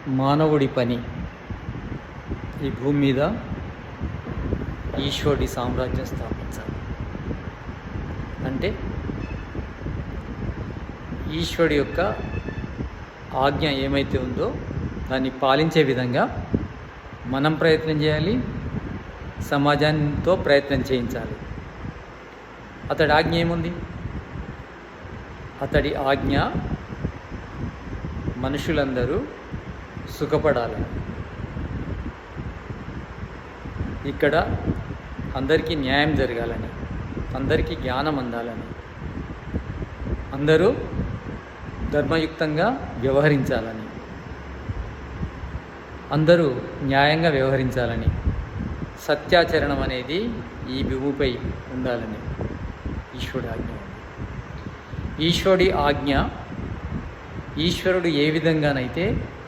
మానవుడి పని ఈ భూమి మీద ఈశ్వరుడి సామ్రాజ్యం స్థాపించాలి. అంటే ఈశ్వరుడి యొక్క ఆజ్ఞ ఏమైతే ఉందో దాన్ని పాలించే విధంగా మనం ప్రయత్నం చేయాలి, సమాజంతో ప్రయత్నం చేయించాలి. అతడి ఆజ్ఞ ఏముంది? అతడి ఆజ్ఞ మనుషులందరూ సుఖపడాలని, ఇక్కడ అందరికీ న్యాయం జరగాలని, అందరికీ జ్ఞానం అందాలని, అందరూ ధర్మయుక్తంగా వ్యవహరించాలని, అందరూ న్యాయంగా వ్యవహరించాలని, సత్యాచరణం అనేది ఈ భూమిపై ఉండాలని ఈశ్వరుడి ఆజ్ఞ. ఈశ్వరుడి ఆజ్ఞ ఈశ్వరుడు ఏ విధంగానైతే